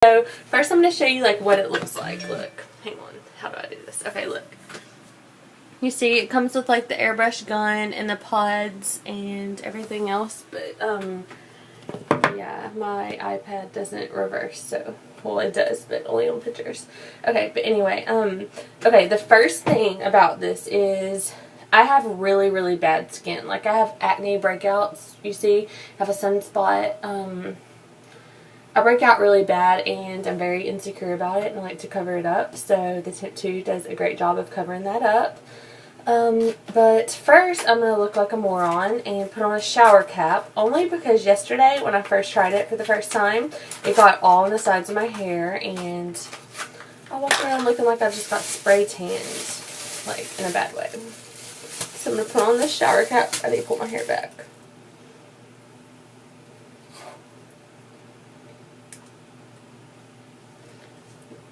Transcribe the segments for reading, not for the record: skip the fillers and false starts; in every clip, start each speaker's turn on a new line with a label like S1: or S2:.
S1: So first I'm going to show you like what it looks like. Look, hang on, how do I do this? Okay, look. You see it comes with like the airbrush gun and the pods and everything else, but yeah, my iPad doesn't reverse, so, well, it does, but only on pictures. Okay, but anyway, okay, the first thing about this is I have really, really bad skin. Like, I have acne breakouts, you see, I have a sunspot. I break out really bad, and I'm very insecure about it, and I like to cover it up, so the Temptu does a great job of covering that up. But first I'm going to look like a moron and put on a shower cap, only because yesterday when I first tried it for the first time, it got all on the sides of my hair, and I walked around looking like I just got spray tanned, like, in a bad way. So I'm going to put on this shower cap. I need to pull my hair back.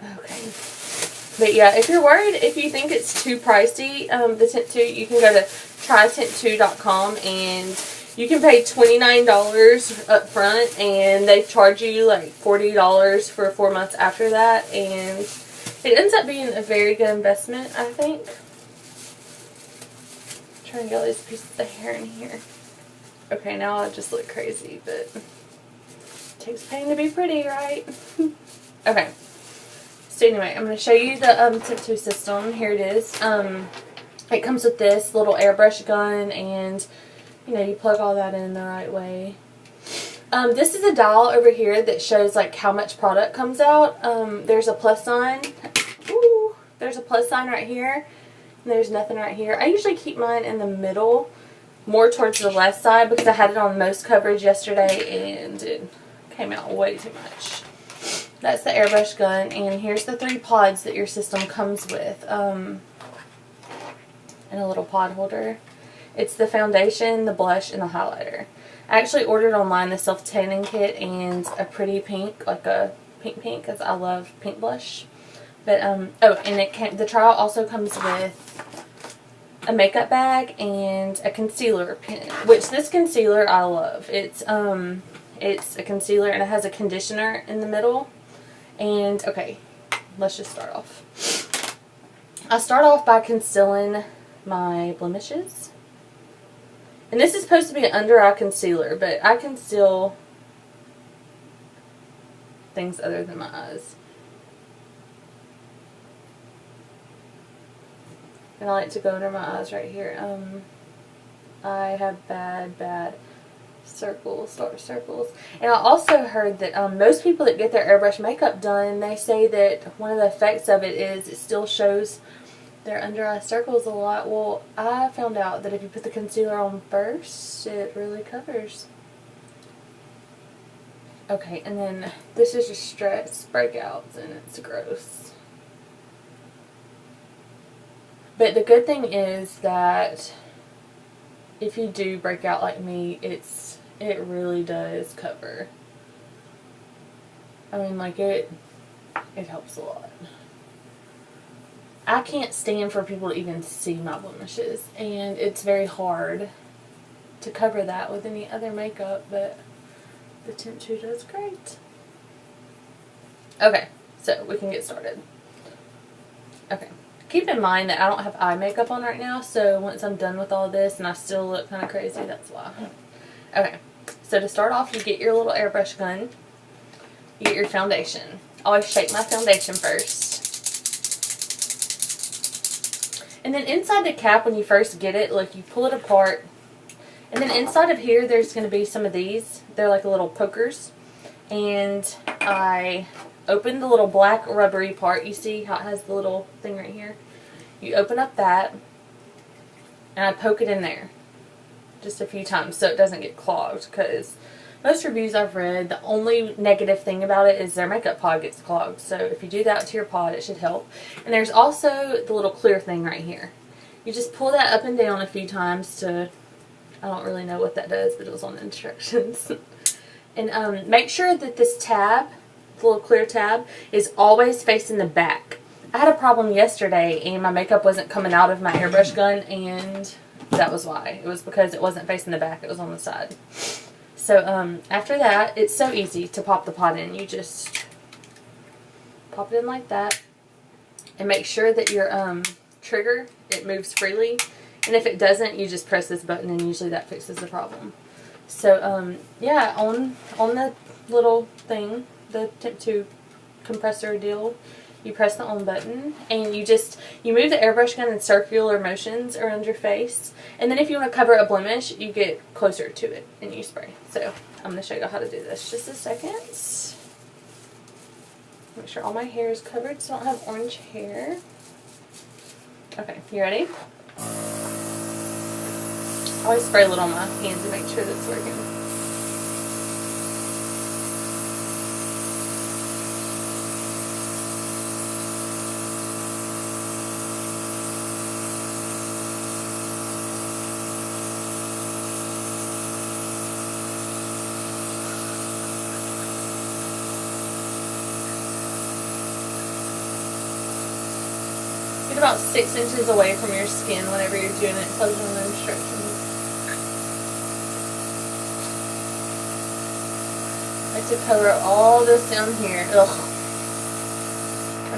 S1: Okay. But yeah, if you're worried, if you think it's too pricey, the Temptu, you can go to trytemptu.com and you can pay $29 up front, and they charge you like $40 for 4 months after that, and it ends up being a very good investment, I think. I'm trying to get all these pieces of hair in here. Okay, now I just look crazy, but it takes pain to be pretty, right? Okay. So anyway, I'm going to show you the Temptu system. Here it is. It comes with this little airbrush gun, and you know, you plug all that in the right way. This is a dial over here that shows like how much product comes out. There's a plus sign. Ooh, there's a plus sign right here, and there's nothing right here. I usually keep mine in the middle, more towards the left side, because I had it on most coverage yesterday, and it came out way too much. That's the airbrush gun, and here's the 3 pods that your system comes with, and a little pod holder. It's the foundation, the blush, and the highlighter. I actually ordered online the self-tanning kit and a pretty pink, like a pink, because I love pink blush. But, oh, and the trial also comes with a makeup bag and a concealer pen, which this concealer I love. It's a concealer, and it has a conditioner in the middle. And, okay, let's just start off. I start off by concealing my blemishes. And this is supposed to be an under-eye concealer, but I conceal things other than my eyes. And I like to go under my eyes right here. I have bad circles, dark circles. And I also heard that most people that get their airbrush makeup done, they say that one of the effects of it is it still shows their under eye circles a lot. Well, I found out that if you put the concealer on first, it really covers. Okay, and then this is just stress breakouts, and it's gross. But the good thing is that if you do break out like me, it really does cover. I mean, like, it helps a lot. I can't stand for people to even see my blemishes, and it's very hard to cover that with any other makeup, but the Temptu does great. Okay, so we can get started. Okay. Keep in mind that I don't have eye makeup on right now, so once I'm done with all this and I still look kind of crazy, that's why. Okay, so to start off, you get your little airbrush gun, you get your foundation. I always shake my foundation first. And then inside the cap, when you first get it, like, you pull it apart, and then inside of here, there's going to be some of these. They're like little pokers, and I open the little black rubbery part. You see how it has the little thing right here? You open up that, and I poke it in there just a few times so it doesn't get clogged, because most reviews I've read, the only negative thing about it is their makeup pod gets clogged. So if you do that to your pod, it should help. And there's also the little clear thing right here. You just pull that up and down a few times to, I don't really know what that does, but it was on the instructions. And make sure that this tab, the little clear tab, is always facing the back. I had a problem yesterday, and my makeup wasn't coming out of my airbrush gun, and that was why. It was because it wasn't facing the back, it was on the side. So after that, it's so easy to pop the pot in. You just pop it in like that. And make sure that your trigger, it moves freely. And if it doesn't, you just press this button and usually that fixes the problem. So, yeah, on the little thing, the Temptu compressor deal, you press the on button and you move the airbrush gun in circular motions around your face. And then if you want to cover a blemish, you get closer to it and you spray. So I'm going to show you how to do this. Just a second. Make sure all my hair is covered so I don't have orange hair. Okay, you ready? I always spray a little on my hands to make sure that's working. Get about 6 inches away from your skin whenever you're doing it. Tells you on the instructions. I like to cover all this down here. Ugh.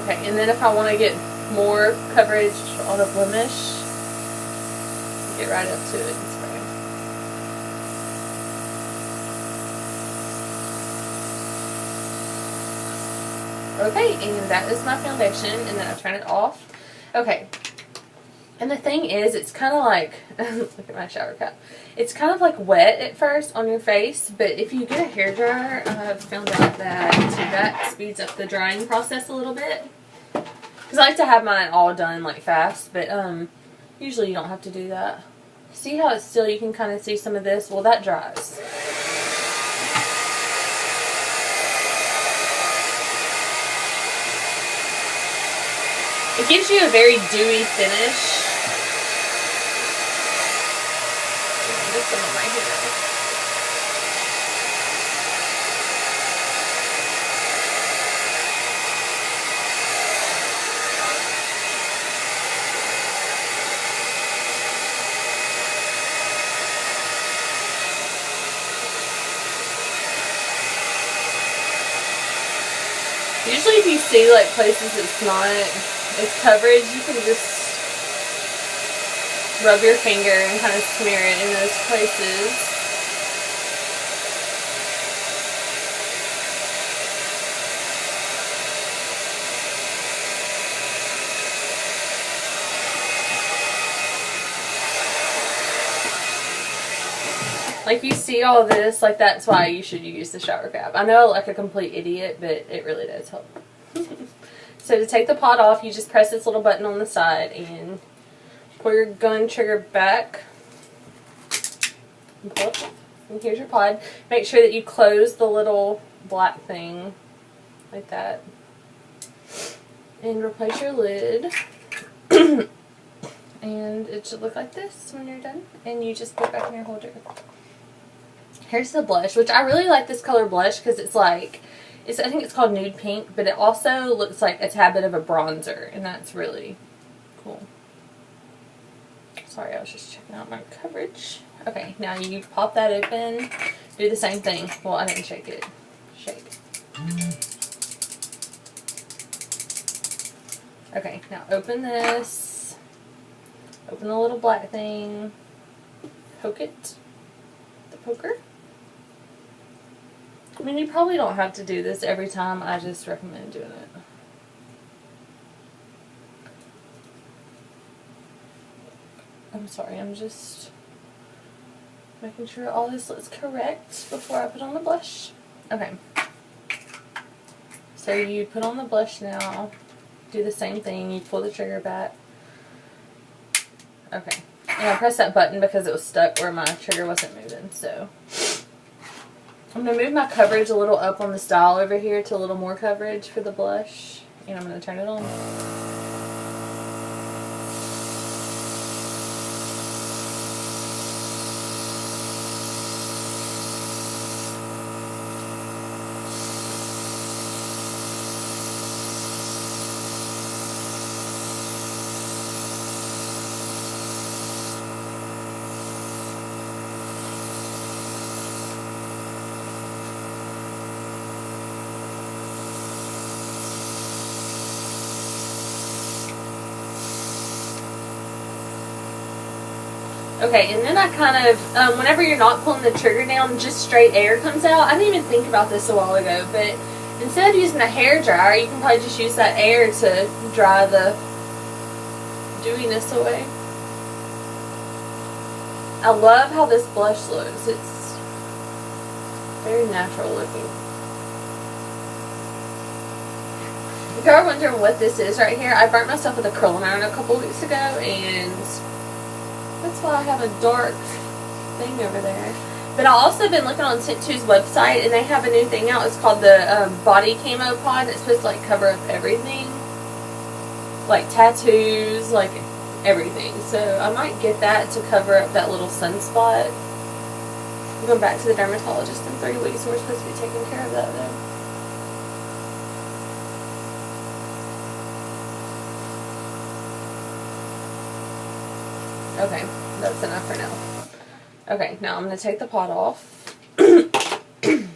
S1: Okay, and then if I want to get more coverage on a blemish, get right up to it and spray. Okay, and that is my foundation, and then I turn it off. Okay, and the thing is, it's kind of like, look at my shower cap. It's kind of like wet at first on your face, but if you get a hairdryer, I've found out that speeds up the drying process a little bit. Because I like to have mine all done like fast, but usually you don't have to do that. See how it's still, you can kind of see some of this? Well, that dries. It gives you a very dewy finish. Just some of my hair. Usually if you see like places it's coverage, you can just rub your finger and kind of smear it in those places. Like you see all this, like that's why you should use the shower cap. I know like a complete idiot, but it really does help. So to take the pot off, you just press this little button on the side and pull your gun trigger back. And pull it. And here's your pod. Make sure that you close the little black thing like that. And replace your lid. And it should look like this when you're done. And you just put it back in your holder. Here's the blush, which I really like this color blush because it's like, I think it's called nude pink, but it also looks like a tad bit of a bronzer, and that's really cool. Sorry, I was just checking out my coverage. Okay, now you pop that open, do the same thing. Well, I didn't shake it. Shake. Okay, now open this. Open the little black thing. Poke it. The poker. I mean, you probably don't have to do this every time. I just recommend doing it. I'm sorry, I'm just making sure all this looks correct before I put on the blush. Okay. So you put on the blush now. Do the same thing. You pull the trigger back. Okay. And I pressed that button because it was stuck where my trigger wasn't moving, so I'm going to move my coverage a little up on this dial over here to a little more coverage for the blush. And I'm going to turn it on. Okay, and then I kind of, whenever you're not pulling the trigger down, just straight air comes out. I didn't even think about this a while ago, but instead of using a hair dryer, you can probably just use that air to dry the dewiness away. I love how this blush looks. It's very natural looking. If you are wondering what this is right here, I burnt myself with a curling iron a couple weeks ago, and that's why I have a dark thing over there. But I've also been looking on Temptu's website, and they have a new thing out. It's called the Body Camo Pod. It's supposed to like cover up everything, like tattoos, like everything. So I might get that to cover up that little sunspot. I'm going back to the dermatologist in 3 weeks, so we're supposed to be taking care of that though. Okay, that's enough for now. Okay, now I'm going to take the pot off. Put the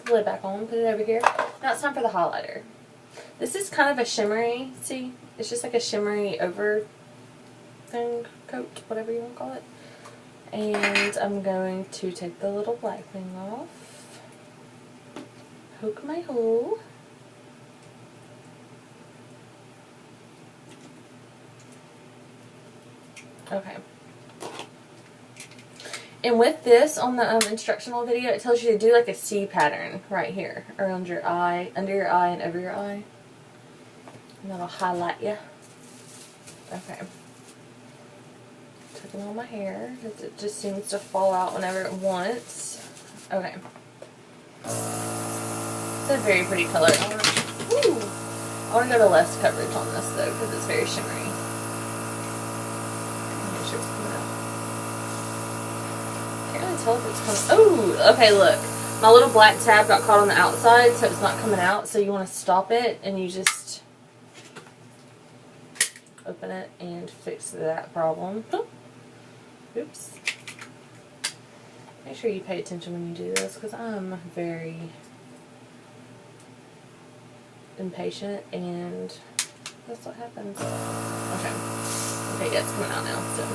S1: lid back on, put it over here. Now it's time for the highlighter. This is kind of a shimmery, see? It's just like a shimmery over thing, coat, whatever you want to call it. And I'm going to take the little black thing off. Poke my hole. Okay. And with this, on the instructional video, it tells you to do like a C pattern right here, around your eye, under your eye, and over your eye. And that'll highlight you. Okay. Taking all my hair, because it just seems to fall out whenever it wants. Okay. It's a very pretty color. I want to go to less coverage on this though, because it's very shimmery. Tell if it's coming. Oh, okay, look. My little black tab got caught on the outside, so it's not coming out. So you want to stop it, and you just open it and fix that problem. Oops. Make sure you pay attention when you do this, because I'm very impatient, and that's what happens. Okay. Okay, yeah, it's coming out now, so.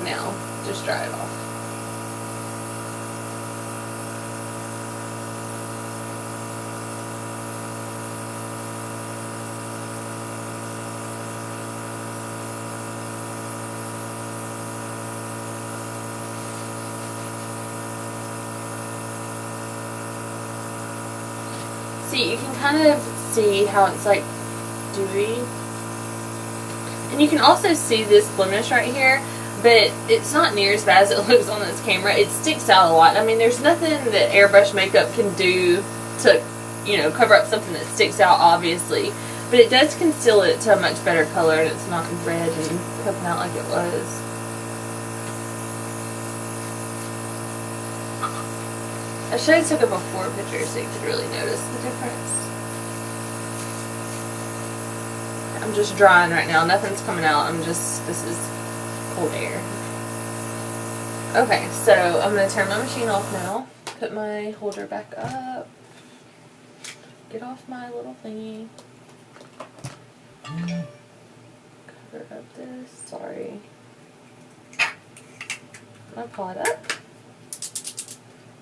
S1: Now, just dry it off. See, you can kind of see how it's like dewy. And you can also see this blemish right here. But it's not near as bad as it looks on this camera. It sticks out a lot. I mean, there's nothing that airbrush makeup can do to, you know, cover up something that sticks out, obviously. But it does conceal it to a much better color, and it's not red and poking out like it was. I should have took a before picture so you could really notice the difference. I'm just drying right now. Nothing's coming out. This is cold air. Okay, so I'm going to turn my machine off now. Put my holder back up. Get off my little thingy. Cover up this. Sorry. My pot up.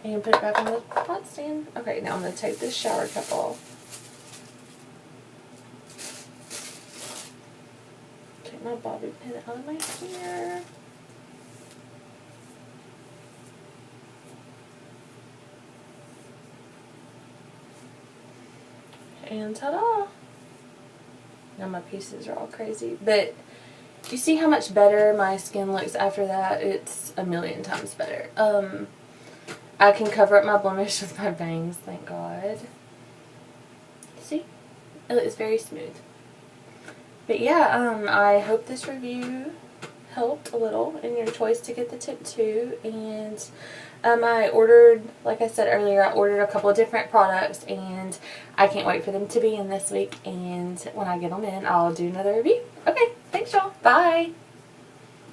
S1: And put it back on the pot stand. Okay, now I'm going to take this shower cap off. My bobby pin out of my hair. And ta-da! Now my pieces are all crazy. But you see how much better my skin looks after that? It's a million times better. I can cover up my blemish with my bangs, thank God. See? It looks very smooth. But yeah, I hope this review helped a little in your choice to get the Temptu. And I ordered, like I said earlier, I ordered a couple of different products, and I can't wait for them to be in this week. And when I get them in, I'll do another review. Okay, thanks y'all. Bye.